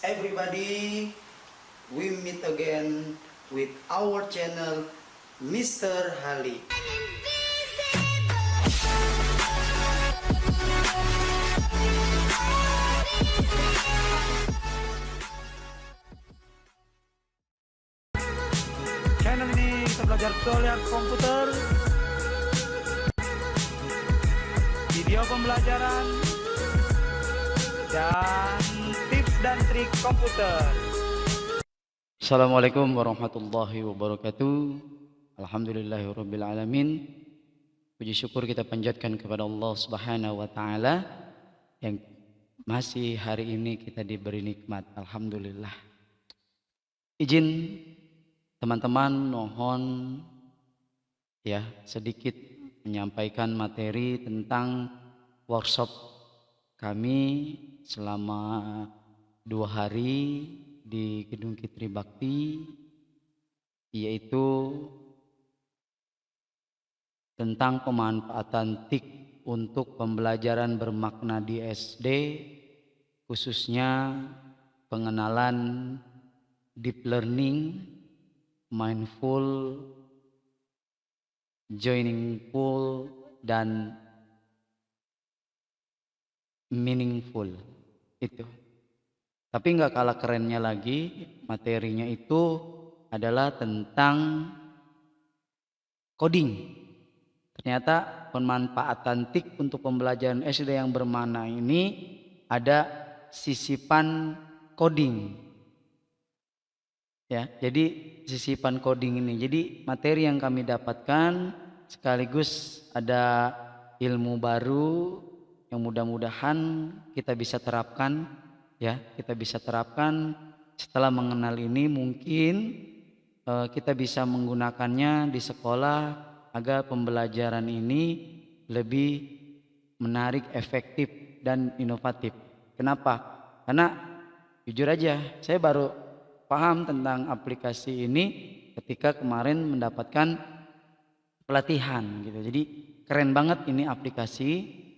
everybody, we meet again with our channel Mr. Hali. Channel ini kita belajar tutorial komputer, video pembelajaran, dan tips dan trik komputer. Assalamualaikum warahmatullahi wabarakatuh. Alhamdulillahirabbil alamin. Puji syukur kita panjatkan kepada Allah Subhanahu wa taala yang masih hari ini kita diberi nikmat. Alhamdulillah. Izin teman-teman mohon ya sedikit menyampaikan materi tentang workshop kami selama 2 hari di Gedung Kitri Bakti, yaitu tentang pemanfaatan TIK untuk pembelajaran bermakna di SD, khususnya pengenalan deep learning, mindful, joiningful, dan meaningful. Itu. Tapi nggak kalah kerennya lagi, materinya itu adalah tentang coding. Ternyata pemanfaatan TIK untuk pembelajaran SD yang bermakna ini ada sisipan coding. Ya, jadi sisipan coding ini. Jadi materi yang kami dapatkan sekaligus ada ilmu baru yang mudah-mudahan kita bisa terapkan, ya, kita bisa terapkan. Setelah mengenal ini mungkin kita bisa menggunakannya di sekolah agar pembelajaran ini lebih menarik, efektif, dan inovatif. Kenapa? Karena jujur aja saya baru paham tentang aplikasi ini ketika kemarin mendapatkan pelatihan gitu. Jadi keren banget ini aplikasi,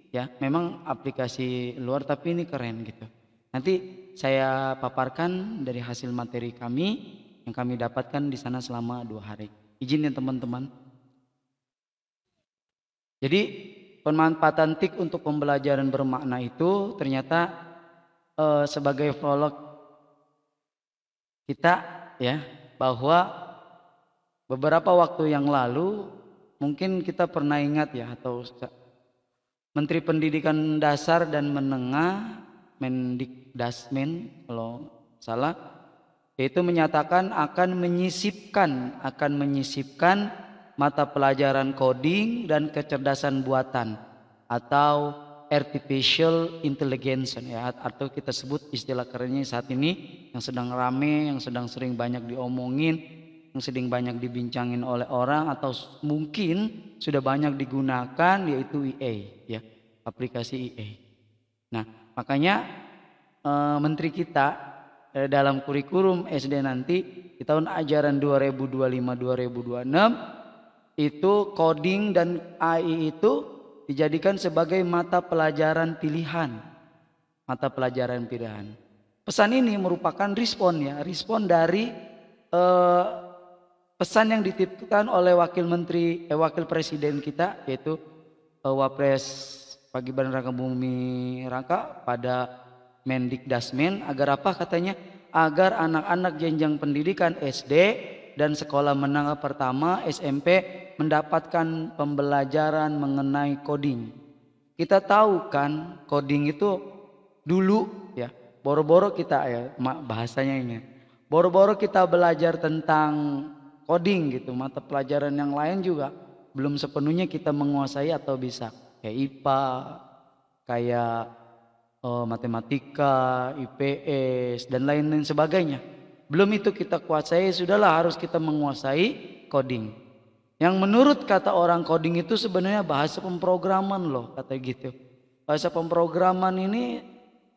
ya. Memang aplikasi luar tapi ini keren gitu. Nanti saya paparkan dari hasil materi kami yang kami dapatkan di sana selama 2 hari. Izin ya teman-teman. Jadi pemanfaatan TIK untuk pembelajaran bermakna itu ternyata sebagai prolog kita, ya, bahwa beberapa waktu yang lalu mungkin kita pernah ingat, ya, atau Menteri Pendidikan Dasar dan Menengah, Mendikdasmen kalau salah, yaitu menyatakan akan menyisipkan mata pelajaran coding dan kecerdasan buatan atau artificial intelligence, ya, atau kita sebut istilah kerennya saat ini yang sedang rame, yang sedang sering banyak diomongin, yang sering banyak dibincangin oleh orang atau mungkin sudah banyak digunakan, yaitu IA, ya, aplikasi IA. Nah, makanya menteri kita dalam kurikulum SD nanti di tahun ajaran 2025-2026 itu coding dan AI itu dijadikan sebagai mata pelajaran pilihan. Mata pelajaran pilihan. Pesan ini merupakan respon dari pesan yang dititipkan oleh wakil presiden kita, yaitu Wapres Pak Gibran Rakabuming Raka pada Mendikdasmen, agar apa katanya? Agar anak-anak jenjang pendidikan SD dan sekolah menengah pertama SMP mendapatkan pembelajaran mengenai coding. Kita tahu kan coding itu dulu, ya, boro-boro kita, ya, bahasanya ini, boro-boro kita belajar tentang coding gitu, mata pelajaran yang lain juga belum sepenuhnya kita menguasai atau bisa, kayak IPA, kayak matematika, IPS, dan lain-lain sebagainya. Belum itu kita kuasai, sudahlah harus kita menguasai coding. Yang menurut kata orang coding itu sebenarnya bahasa pemrograman loh, kata gitu. Bahasa pemrograman ini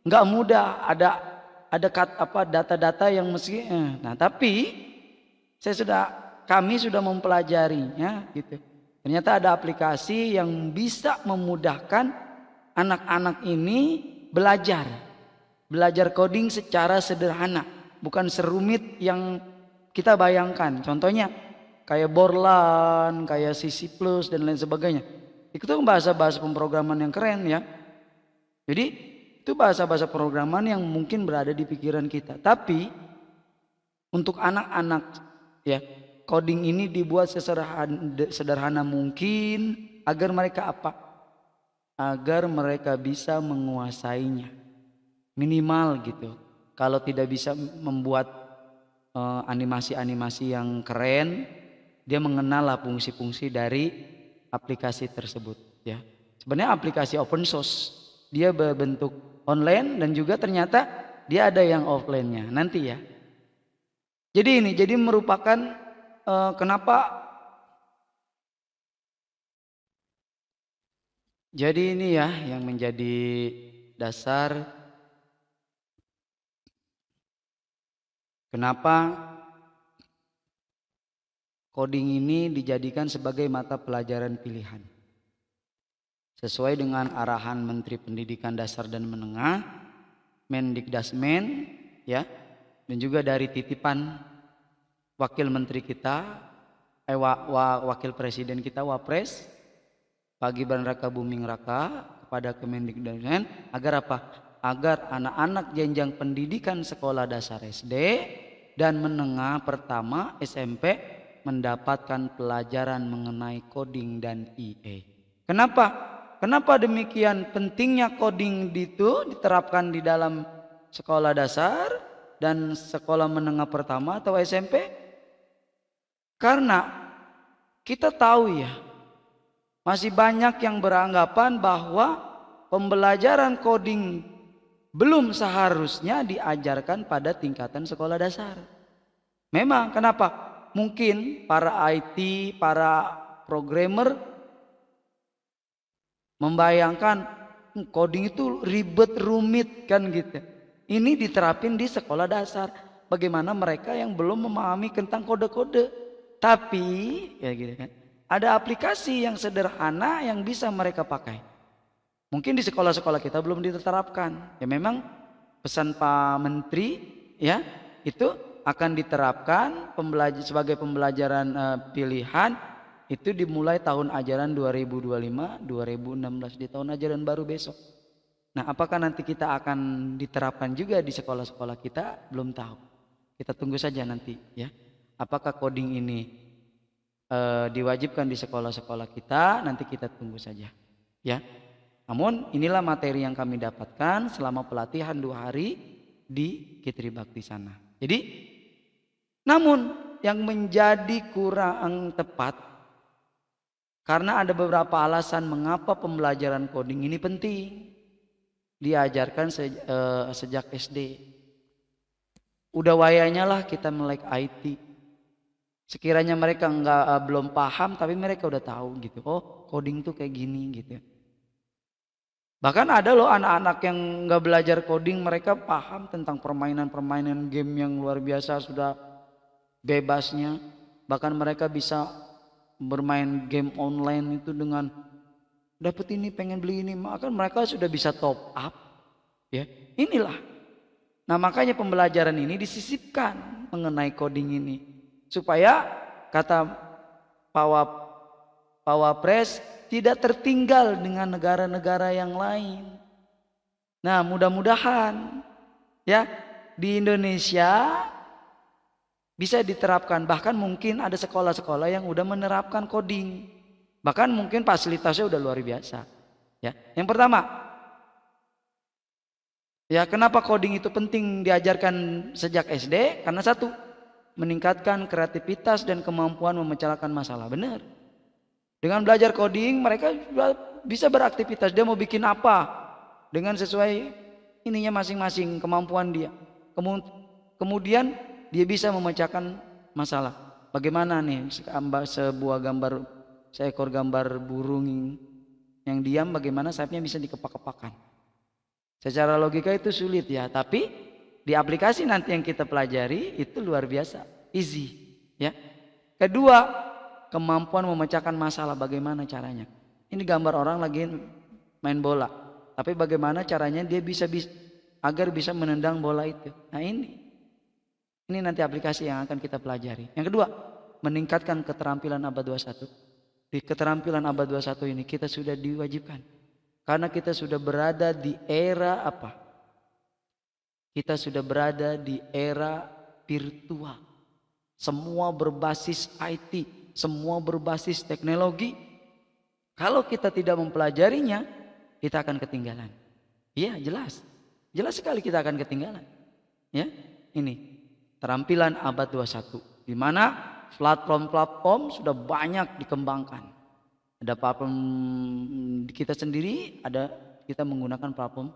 nggak mudah, ada data-data yang mesti. Nah, tapi kami sudah mempelajarinya gitu. Ternyata ada aplikasi yang bisa memudahkan anak-anak ini belajar. belajar coding secara sederhana, bukan serumit yang kita bayangkan. Contohnya kayak Borland, kayak C++ dan lain sebagainya. Itu bahasa-bahasa pemrograman yang keren ya. Jadi itu bahasa-bahasa pemrograman yang mungkin berada di pikiran kita. Tapi untuk anak-anak ya, coding ini dibuat sesederhana mungkin agar mereka apa? Agar mereka bisa menguasainya. Minimal gitu. Kalau tidak bisa membuat animasi-animasi yang keren, dia mengenal lah fungsi-fungsi dari aplikasi tersebut ya. Sebenarnya aplikasi open source, dia berbentuk online dan juga ternyata dia ada yang offline-nya nanti ya. Jadi merupakan kenapa? Jadi ini ya yang menjadi dasar kenapa coding ini dijadikan sebagai mata pelajaran pilihan. Sesuai dengan arahan Menteri Pendidikan Dasar dan Menengah, Mendikdasmen ya, dan juga dari titipan Wakil Menteri kita, Wakil Presiden kita Wapres, Pak Gibran Raka Buming Raka, kepada Kemendikdasmen agar apa? Agar anak-anak jenjang pendidikan sekolah dasar SD dan menengah pertama SMP mendapatkan pelajaran mengenai coding dan IE. Kenapa? Kenapa demikian pentingnya coding itu diterapkan di dalam sekolah dasar dan sekolah menengah pertama atau SMP? Karena kita tahu ya, masih banyak yang beranggapan bahwa pembelajaran coding belum seharusnya diajarkan pada tingkatan sekolah dasar. Memang kenapa? Mungkin para IT, para programmer membayangkan coding itu ribet, rumit kan gitu. Ini diterapin di sekolah dasar. Bagaimana mereka yang belum memahami tentang kode-kode. Tapi ya gitu kan, ada aplikasi yang sederhana yang bisa mereka pakai. Mungkin di sekolah-sekolah kita belum diterapkan. Ya memang pesan Pak Menteri ya, itu akan diterapkan sebagai pembelajaran pilihan. Itu dimulai tahun ajaran 2025-2016, di tahun ajaran baru besok. Nah, apakah nanti kita akan diterapkan juga di sekolah-sekolah kita? Belum tahu. Kita tunggu saja nanti ya. Apakah coding ini diwajibkan di sekolah-sekolah kita? Nanti kita tunggu saja ya. Namun inilah materi yang kami dapatkan selama pelatihan 2 hari di Kitri Bakti sana. Jadi, namun yang menjadi kurang tepat, karena ada beberapa alasan mengapa pembelajaran coding ini penting diajarkan sejak SD. Udah wayanya lah kita melek IT. Sekiranya mereka belum paham, tapi mereka udah tahu gitu. Oh, coding tuh kayak gini gitu. Bahkan ada loh anak-anak yang nggak belajar coding, mereka paham tentang permainan-permainan game yang luar biasa, sudah bebasnya. Bahkan mereka bisa bermain game online itu dengan dapat ini, pengen beli ini, maka mereka sudah bisa top up ya. Inilah, nah makanya pembelajaran ini disisipkan mengenai coding ini supaya kata Pak Wapres tidak tertinggal dengan negara-negara yang lain. Nah, mudah-mudahan ya di Indonesia bisa diterapkan. Bahkan mungkin ada sekolah-sekolah yang udah menerapkan coding. Bahkan mungkin fasilitasnya udah luar biasa. Ya, yang pertama, ya kenapa coding itu penting diajarkan sejak SD? Karena satu, meningkatkan kreativitas dan kemampuan memecahkan masalah. Benar. Dengan belajar coding mereka bisa beraktivitas. Dia mau bikin apa dengan sesuai ininya masing-masing, kemampuan dia. Kemudian dia bisa memecahkan masalah. Bagaimana nih seekor gambar burung yang diam, bagaimana sayapnya bisa dikepak-kepakan. Secara logika itu sulit ya, tapi di aplikasi nanti yang kita pelajari itu luar biasa, easy ya. Kedua, kemampuan memecahkan masalah, bagaimana caranya. Ini gambar orang lagi main bola, tapi bagaimana caranya dia bisa agar bisa menendang bola itu. Nah ini nanti aplikasi yang akan kita pelajari. Yang kedua, meningkatkan keterampilan abad 21. Di keterampilan abad 21 ini kita sudah diwajibkan. Karena kita sudah berada di era apa? Kita sudah berada di era virtual. Semua berbasis IT, semua berbasis teknologi. Kalau kita tidak mempelajarinya, kita akan ketinggalan. Iya, jelas. Jelas sekali kita akan ketinggalan. Ya, ini terampilan abad 21 di mana platform-platform sudah banyak dikembangkan. Ada platform kita sendiri, ada kita menggunakan platform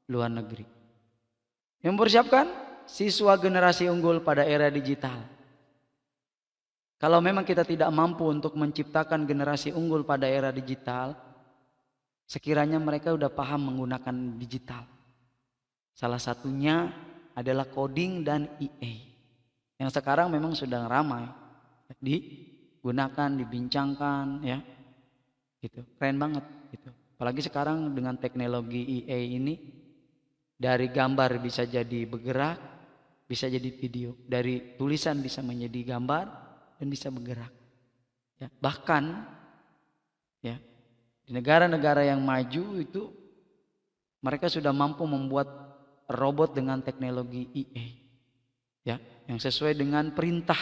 luar negeri. Yang mempersiapkan siswa generasi unggul pada era digital. Kalau memang kita tidak mampu untuk menciptakan generasi unggul pada era digital, sekiranya mereka sudah paham menggunakan digital. Salah satunya adalah coding dan EA. Yang sekarang memang sudah ramai digunakan, dibincangkan, ya. Gitu. Keren banget gitu. Apalagi sekarang dengan teknologi EA ini, dari gambar bisa jadi bergerak, bisa jadi video, dari tulisan bisa menjadi gambar dan bisa bergerak. Ya, bahkan ya di negara-negara yang maju itu mereka sudah mampu membuat robot dengan teknologi EA, ya, yang sesuai dengan perintah.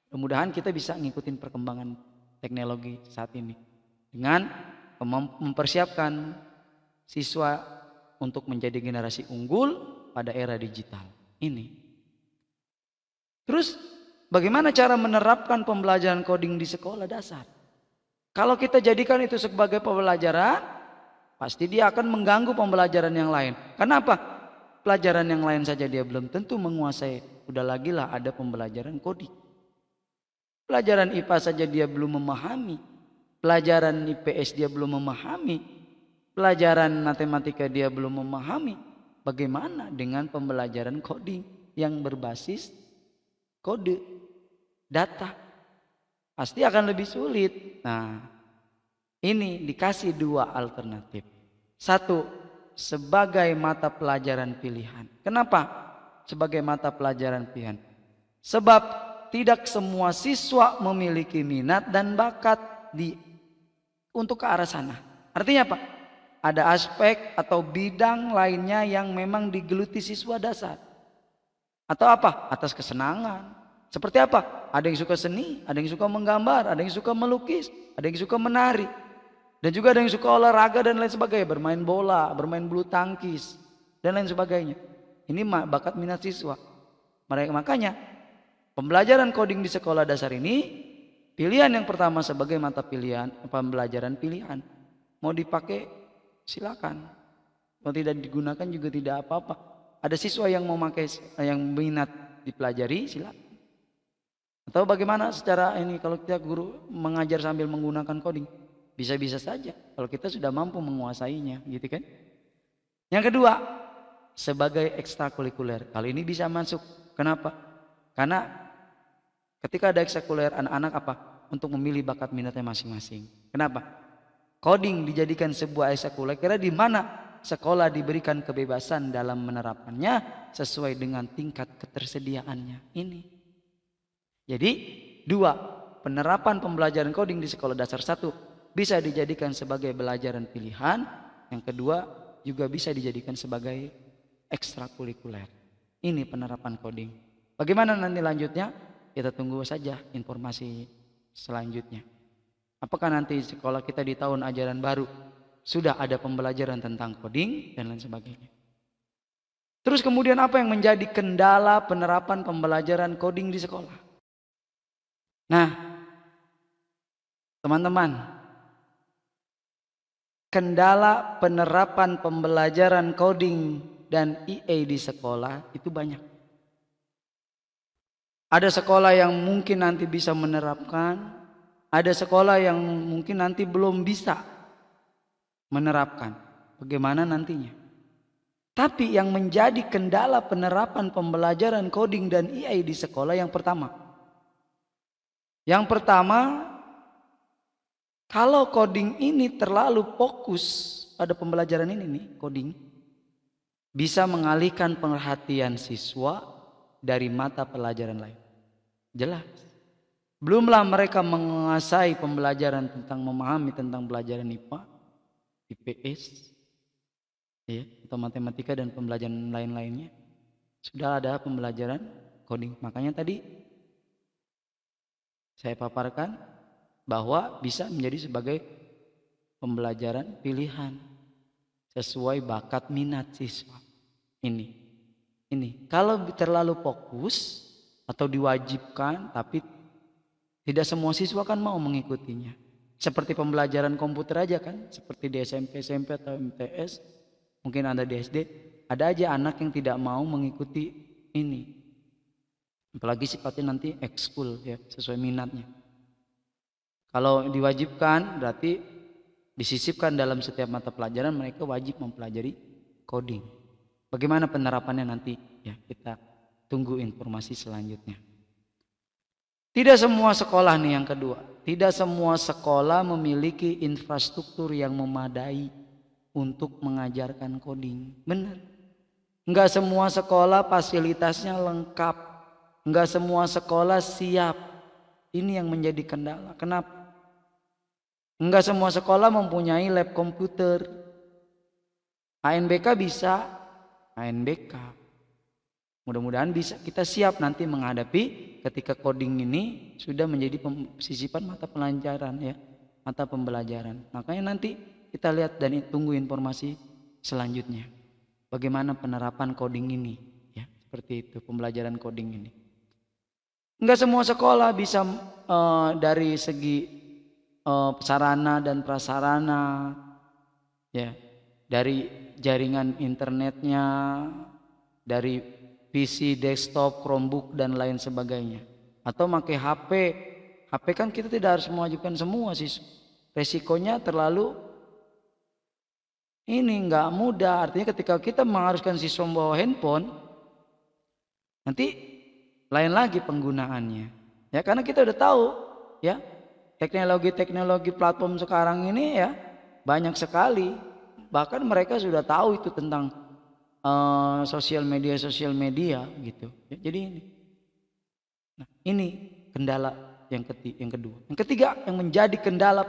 Mudah-mudahan kita bisa ngikutin perkembangan teknologi saat ini dengan mempersiapkan siswa untuk menjadi generasi unggul pada era digital ini. Terus bagaimana cara menerapkan pembelajaran coding di sekolah dasar? Kalau kita jadikan itu sebagai pembelajaran, pasti dia akan mengganggu pembelajaran yang lain. Kenapa? Pelajaran yang lain saja dia belum tentu menguasai. Udah lagi lah ada pembelajaran coding. Pelajaran IPA saja dia belum memahami. Pelajaran IPS dia belum memahami. Pelajaran matematika dia belum memahami. Bagaimana dengan pembelajaran coding yang berbasis kode data? Pasti akan lebih sulit. Nah, ini dikasih dua alternatif. Satu, sebagai mata pelajaran pilihan. Kenapa sebagai mata pelajaran pilihan? Sebab tidak semua siswa memiliki minat dan bakat untuk ke arah sana. Artinya apa? Ada aspek atau bidang lainnya yang memang digeluti siswa dasar. Atau apa? Atas kesenangan. Seperti apa? Ada yang suka seni, ada yang suka menggambar, ada yang suka melukis, ada yang suka menari. Dan juga ada yang suka olahraga dan lain sebagainya. Bermain bola, bermain bulu tangkis, dan lain sebagainya. Ini bakat minat siswa. Makanya pembelajaran coding di sekolah dasar ini, pilihan yang pertama sebagai mata pilihan, pembelajaran pilihan. Mau dipakai silakan. Mau tidak digunakan juga tidak apa-apa. Ada siswa yang mau pakai, yang minat dipelajari, silakan. Atau bagaimana secara ini kalau kita guru mengajar sambil menggunakan coding? Bisa-bisa saja kalau kita sudah mampu menguasainya, gitu kan? Yang kedua, sebagai ekstrakurikuler. Kali ini bisa masuk. Kenapa? Karena ketika ada ekstrakurikuler, anak-anak apa? Untuk memilih bakat minatnya masing-masing. Kenapa? Coding dijadikan sebuah ekstrakurikuler di mana sekolah diberikan kebebasan dalam menerapkannya sesuai dengan tingkat ketersediaannya. Ini. Jadi, dua, penerapan pembelajaran coding di sekolah dasar. Satu, bisa dijadikan sebagai pelajaran pilihan. Yang kedua, juga bisa dijadikan sebagai ekstrakurikuler. Ini penerapan coding. Bagaimana nanti lanjutnya? Kita tunggu saja informasi selanjutnya. Apakah nanti sekolah kita di tahun ajaran baru sudah ada pembelajaran tentang coding dan lain sebagainya. Terus kemudian apa yang menjadi kendala penerapan pembelajaran coding di sekolah? Nah, teman-teman, kendala penerapan pembelajaran coding dan EA di sekolah itu banyak. Ada sekolah yang mungkin nanti bisa menerapkan, ada sekolah yang mungkin nanti belum bisa menerapkan. Bagaimana nantinya? Tapi yang menjadi kendala penerapan pembelajaran coding dan EA di sekolah yang pertama. Yang pertama, kalau coding ini terlalu fokus pada pembelajaran ini nih, coding. bisa mengalihkan perhatian siswa dari mata pelajaran lain. Jelas. Belumlah mereka menguasai pembelajaran tentang memahami tentang pelajaran IPA, IPS, ya, atau matematika dan pembelajaran lain-lainnya. Sudah ada pembelajaran coding. Makanya tadi saya paparkan bahwa bisa menjadi sebagai pembelajaran pilihan sesuai bakat minat siswa. Ini kalau terlalu fokus atau diwajibkan, tapi tidak semua siswa kan mau mengikutinya. Seperti pembelajaran komputer aja kan, seperti di SMP atau MTS, mungkin ada di SD, ada aja anak yang tidak mau mengikuti ini. Apalagi sifatnya nanti ekskul ya, sesuai minatnya. Kalau diwajibkan berarti disisipkan dalam setiap mata pelajaran mereka wajib mempelajari coding. Bagaimana penerapannya nanti? Ya, kita tunggu informasi selanjutnya. Tidak semua sekolah nih yang kedua. Tidak semua sekolah memiliki infrastruktur yang memadai untuk mengajarkan coding. Benar. Enggak semua sekolah fasilitasnya lengkap. Enggak semua sekolah siap. Ini yang menjadi kendala. Kenapa? Enggak semua sekolah mempunyai lab komputer. ANBK bisa, ANBK. Mudah-mudahan bisa kita siap nanti menghadapi ketika coding ini sudah menjadi sisipan mata pelajaran ya, mata pembelajaran. Makanya nanti kita lihat dan tunggu informasi selanjutnya. Bagaimana penerapan coding ini ya, seperti itu pembelajaran coding ini. Enggak semua sekolah bisa dari segi sarana dan prasarana ya, dari jaringan internetnya, dari PC, desktop, Chromebook dan lain sebagainya. Atau pakai HP. HP kan kita tidak harus mewajibkan semua sih. Resikonya terlalu ini enggak mudah. Artinya ketika kita mengharuskan siswa membawa handphone, nanti lain lagi penggunaannya. Ya, karena kita udah tahu ya, teknologi platform sekarang ini ya banyak sekali. Bahkan mereka sudah tahu itu tentang sosial media gitu. Ya, jadi ini. Nah, ini kendala yang kedua. Yang ketiga yang menjadi kendala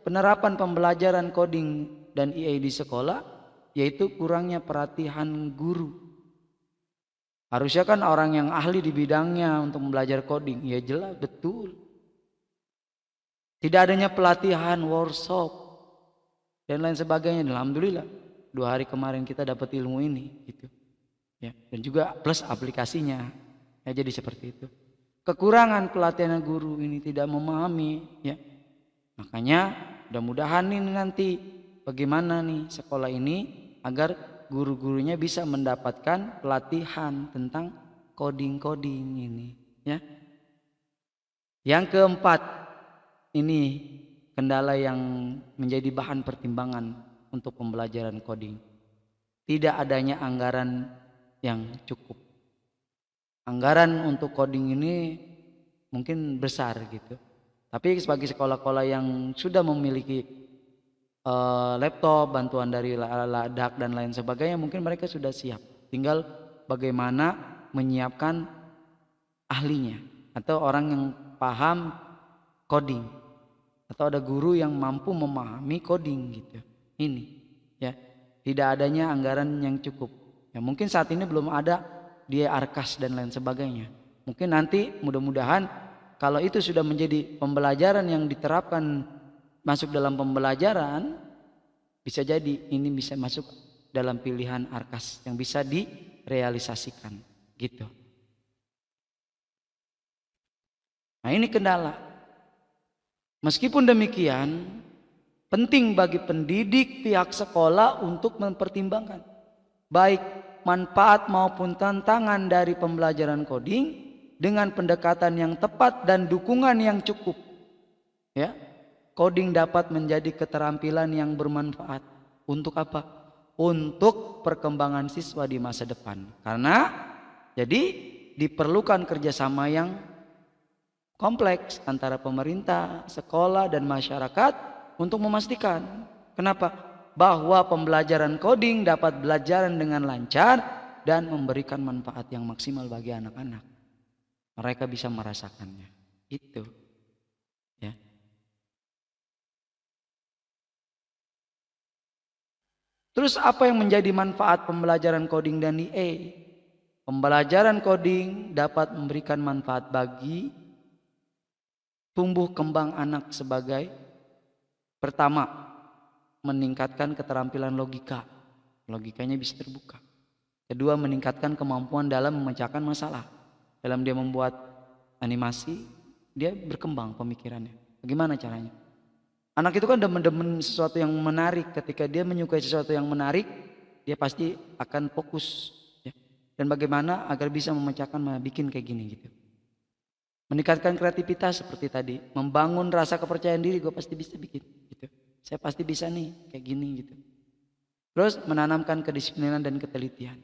penerapan pembelajaran coding dan EA di sekolah yaitu kurangnya perhatian guru. Harusnya kan orang yang ahli di bidangnya untuk belajar coding, ya jelas betul. Tidak adanya pelatihan, workshop dan lain sebagainya. Alhamdulillah 2 hari kemarin kita dapat ilmu ini gitu. Ya, dan juga plus aplikasinya. Ya, jadi seperti itu. Kekurangan pelatihan guru ini tidak memahami ya. Makanya mudah-mudahan ini nanti bagaimana nih sekolah ini agar guru-gurunya bisa mendapatkan pelatihan tentang coding ini ya. Yang keempat, ini kendala yang menjadi bahan pertimbangan untuk pembelajaran coding. Tidak adanya anggaran yang cukup. Anggaran untuk coding ini mungkin besar gitu. Tapi sebagai sekolah-sekolah yang sudah memiliki laptop, bantuan dari LADAK dan lain sebagainya, mungkin mereka sudah siap. Tinggal bagaimana menyiapkan ahlinya atau orang yang paham coding. Atau ada guru yang mampu memahami coding gitu. Ini ya, tidak adanya anggaran yang cukup. Ya, mungkin saat ini belum ada di Arkas dan lain sebagainya. Mungkin nanti mudah-mudahan kalau itu sudah menjadi pembelajaran yang diterapkan masuk dalam pembelajaran, bisa jadi ini bisa masuk dalam pilihan Arkas yang bisa direalisasikan gitu. Nah, ini kendala. Meskipun demikian, penting bagi pendidik pihak sekolah untuk mempertimbangkan baik manfaat maupun tantangan dari pembelajaran coding dengan pendekatan yang tepat dan dukungan yang cukup. Ya, coding dapat menjadi keterampilan yang bermanfaat. Untuk apa? Untuk perkembangan siswa di masa depan. Karena jadi diperlukan kerjasama yang kompleks antara pemerintah, sekolah dan masyarakat untuk memastikan. Kenapa? bahwa pembelajaran coding dapat belajar dengan lancar dan memberikan manfaat yang maksimal bagi anak-anak. Mereka bisa merasakannya. Itu. Ya. Terus apa yang menjadi manfaat pembelajaran coding dan DA? Pembelajaran coding dapat memberikan manfaat bagi tumbuh kembang anak sebagai pertama, meningkatkan keterampilan logika. Logikanya bisa terbuka. Kedua, meningkatkan kemampuan dalam memecahkan masalah. Dalam dia membuat animasi, dia berkembang pemikirannya. Bagaimana caranya? Anak itu kan demen-demen sesuatu yang menarik. Ketika dia menyukai sesuatu yang menarik, dia pasti akan fokus. Ya. Dan bagaimana agar bisa memecahkan, bikin kayak gini gitu. Meningkatkan kreativitas seperti tadi. Membangun rasa kepercayaan diri, gue pasti bisa bikin. Gitu. Saya pasti bisa nih, kayak gini gitu. Terus menanamkan kedisiplinan dan ketelitian.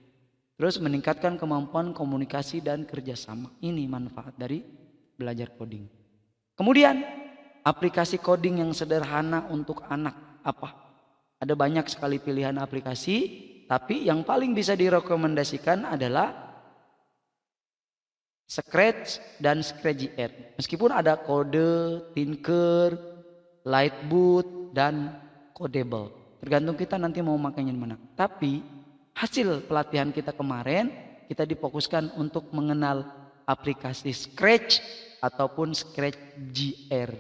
Terus meningkatkan kemampuan komunikasi dan kerjasama. Ini manfaat dari belajar coding. Kemudian aplikasi coding yang sederhana untuk anak apa? Ada banyak sekali pilihan aplikasi, tapi yang paling bisa direkomendasikan adalah Scratch dan Scratch.jr. Meskipun ada Code, Tinker, Lightboot, dan Codable. Tergantung kita nanti mau makainya mana. Tapi hasil pelatihan kita kemarin, kita difokuskan untuk mengenal aplikasi Scratch ataupun Scratch.jr.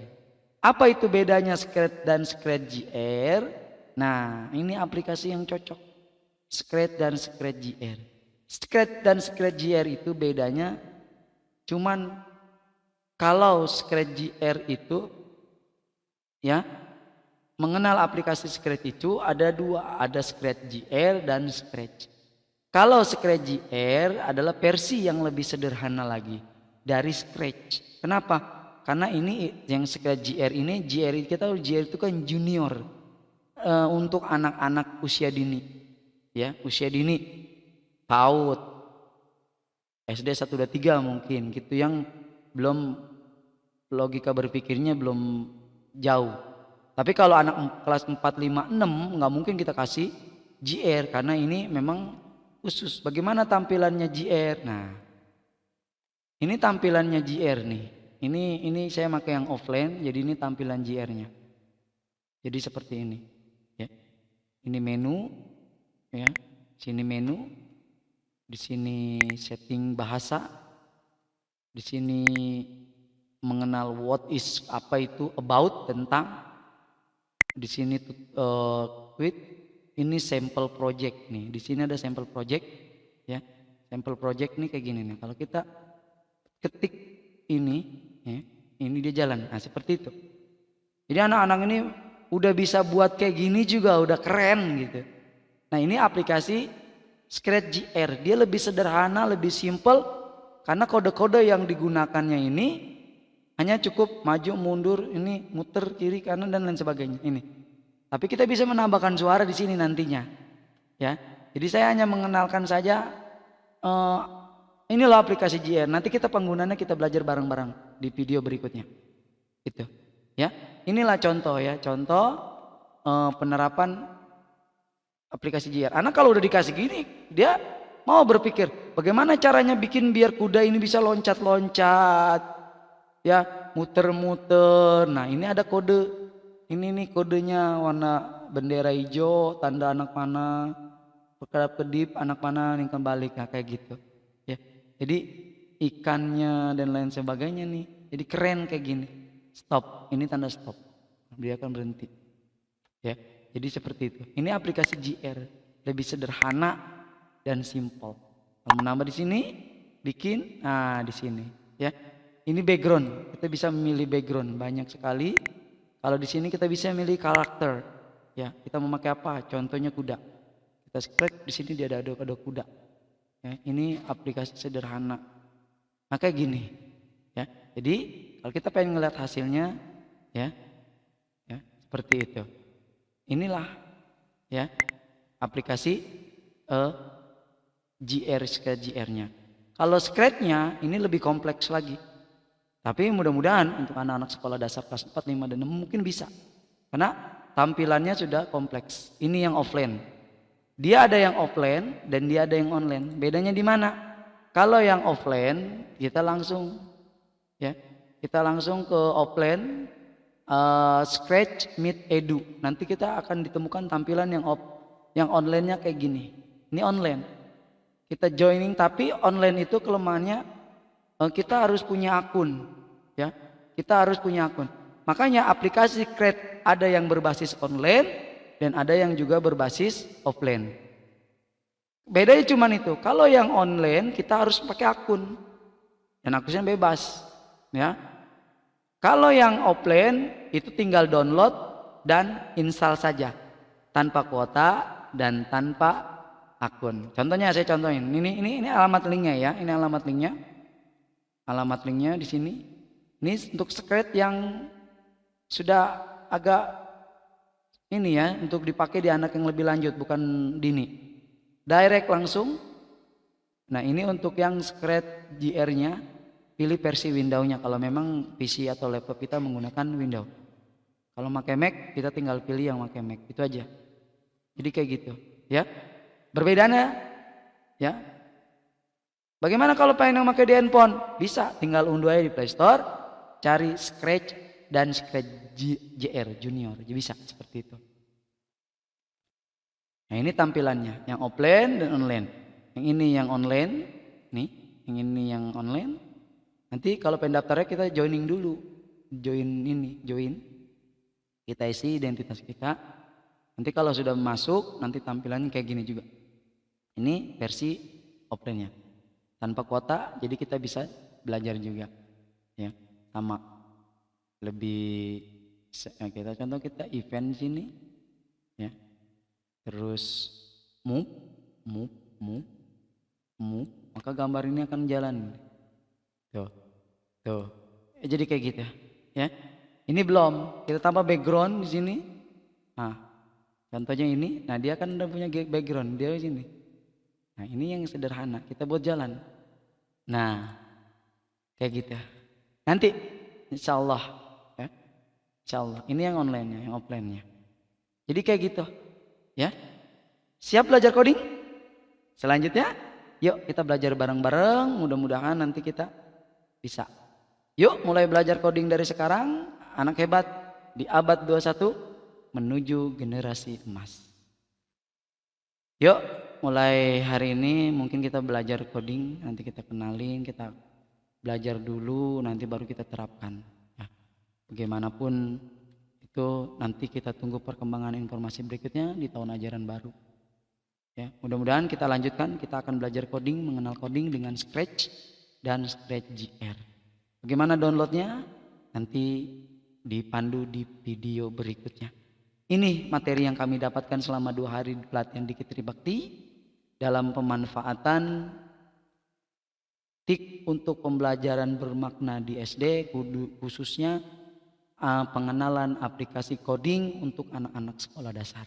Apa itu bedanya Scratch dan Scratch.jr? Nah, ini aplikasi yang cocok. Scratch dan Scratch.jr. Scratch dan Scratch.jr itu bedanya cuman kalau Scratch.jr itu ya, mengenal aplikasi Scratch itu ada dua, ada Scratch.jr dan Scratch. Kalau Scratch.jr adalah versi yang lebih sederhana lagi dari Scratch. Kenapa? Karena ini yang Scratch.jr ini, JR kita tahu JR itu kan junior untuk anak-anak usia dini, ya usia dini, PAUD, SD 1, 2, 3 mungkin gitu, yang belum logika berpikirnya belum jauh. Tapi kalau anak kelas 4, 5, 6 nggak mungkin kita kasih JR karena ini memang khusus. Bagaimana tampilannya JR? Nah, ini tampilannya JR nih. Ini saya pakai yang offline, jadi ini tampilan JR-nya. Jadi seperti ini. Ya. Ini menu, ya. Sini menu, di sini setting bahasa, di sini mengenal what is, apa itu, about, tentang. Di sini quit, ini sampel project nih. Di sini ada sampel project, ya. Sampel project nih kayak gini nih. Kalau kita ketik ini, ya, ini dia jalan. Nah, seperti itu. Jadi anak-anak ini udah bisa buat kayak gini juga udah keren gitu. Nah, ini aplikasi Scratch.jr. Dia lebih sederhana, lebih simple karena kode-kode yang digunakannya ini hanya cukup maju, mundur, ini muter kiri kanan dan lain sebagainya ini. Tapi kita bisa menambahkan suara di sini nantinya, ya. Jadi saya hanya mengenalkan saja ini loh aplikasi JR. Nanti kita penggunaannya kita belajar bareng-bareng di video berikutnya. Itu, ya. Inilah contoh ya, contoh penerapan aplikasi JR. Anak kalau udah dikasih gini, dia mau berpikir bagaimana caranya bikin biar kuda ini bisa loncat-loncat. Ya, muter-muter. Nah, ini ada kode. Ini nih kodenya, warna bendera hijau, tanda anak panah, kedip anak panah, lingkar balik. Nah, kayak gitu. Ya. Jadi ikannya dan lain sebagainya nih. Jadi keren kayak gini. Stop. Ini tanda stop. Dia akan berhenti. Ya. Jadi seperti itu. Ini aplikasi JR, lebih sederhana dan simple. Kalau menambah di sini, bikin, nah di sini, ya. Ini background, kita bisa memilih background banyak sekali. Kalau di sini kita bisa memilih karakter, ya. Kita memakai apa? Contohnya kuda. Kita scratch di sini dia ada kuda. Ya, ini aplikasi sederhana. Maka gini, ya. Jadi kalau kita pengen ngeliat hasilnya, ya, seperti itu. Inilah, ya, aplikasi Scratch.jr-nya. Kalau Scratch-nya ini lebih kompleks lagi. Tapi mudah-mudahan untuk anak-anak sekolah dasar kelas 4, 5, dan 6 mungkin bisa. Karena tampilannya sudah kompleks. Ini yang offline. Dia ada yang offline dan dia ada yang online. Bedanya di mana? Kalau yang offline kita langsung ya, kita langsung ke offline, Scratch Meet Edu. Nanti kita akan ditemukan tampilan yang online-nya kayak gini. Ini online. Kita joining, tapi online itu kelemahannya kita harus punya akun, ya. Kita harus punya akun. Makanya aplikasi Scratch ada yang berbasis online dan ada yang juga berbasis offline. Bedanya cuma itu. Kalau yang online kita harus pakai akun dan akunnya bebas, ya. Kalau yang offline itu tinggal download dan install saja tanpa kuota dan tanpa akun. Contohnya saya contohin. Ini alamat linknya ya. Ini alamat linknya. Alamat linknya di sini. Ini untuk Scratch yang sudah agak ini ya, untuk dipakai di anak yang lebih lanjut, bukan dini. Direct langsung. Nah, ini untuk yang Scratch JR-nya, pilih versi Windows-nya kalau memang PC atau laptop kita menggunakan Windows. Kalau pakai Mac, kita tinggal pilih yang pakai Mac. Itu aja. Jadi kayak gitu, ya. Perbedaannya ya. Bagaimana kalau pengen pakai di handphone? Bisa, tinggal unduh aja di Play Store, cari Scratch dan Scratch JR Junior. Jadi bisa seperti itu. Nah, ini tampilannya, yang offline dan online. Yang ini yang online, nih, yang ini yang online. Nanti kalau pendaftarnya kita joining dulu. Join. Kita isi identitas kita. Nanti kalau sudah masuk, nanti tampilannya kayak gini juga. Ini versi offline-nya. Tanpa kuota, jadi kita bisa belajar juga. Ya, sama. Lebih kita contoh kita event sini. Ya. Terus move, maka gambar ini akan jalan. Tuh. Jadi kayak gitu ya. Ini belum, kita tambah background di sini. Nah, contohnya ini. Nah, dia kan udah punya background dia di sini. Nah, ini yang sederhana, kita buat jalan. Nah, kayak gitu. Nanti insyaallah ya. Insyaallah. Ini yang online-nya, yang offline-nya. Jadi kayak gitu. Ya. Siap belajar coding? Selanjutnya, yuk kita belajar bareng-bareng, mudah-mudahan nanti kita bisa. Yuk mulai belajar coding dari sekarang, anak hebat di abad 21 menuju generasi emas. Yuk mulai hari ini mungkin kita belajar coding, nanti kita kenalin, kita belajar dulu, nanti baru kita terapkan. Ya. Bagaimanapun itu nanti kita tunggu perkembangan informasi berikutnya di tahun ajaran baru. Ya, mudah-mudahan kita lanjutkan, kita akan belajar coding, mengenal coding dengan Scratch dan Scratch JR. Bagaimana downloadnya? Nanti dipandu di video berikutnya. Ini materi yang kami dapatkan selama 2 hari di pelatihan Dikit Tribakti dalam pemanfaatan TIK untuk pembelajaran bermakna di SD, khususnya pengenalan aplikasi coding untuk anak-anak sekolah dasar.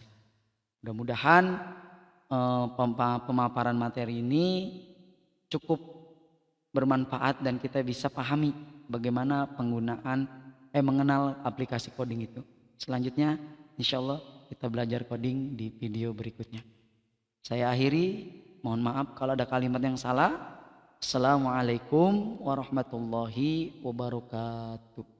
Mudah-mudahan pemaparan materi ini cukup bermanfaat dan kita bisa pahami bagaimana penggunaan mengenal aplikasi coding itu. Selanjutnya insyaallah kita belajar coding di video berikutnya. Saya akhiri, mohon maaf kalau ada kalimat yang salah. Assalamualaikum warahmatullahi wabarakatuh.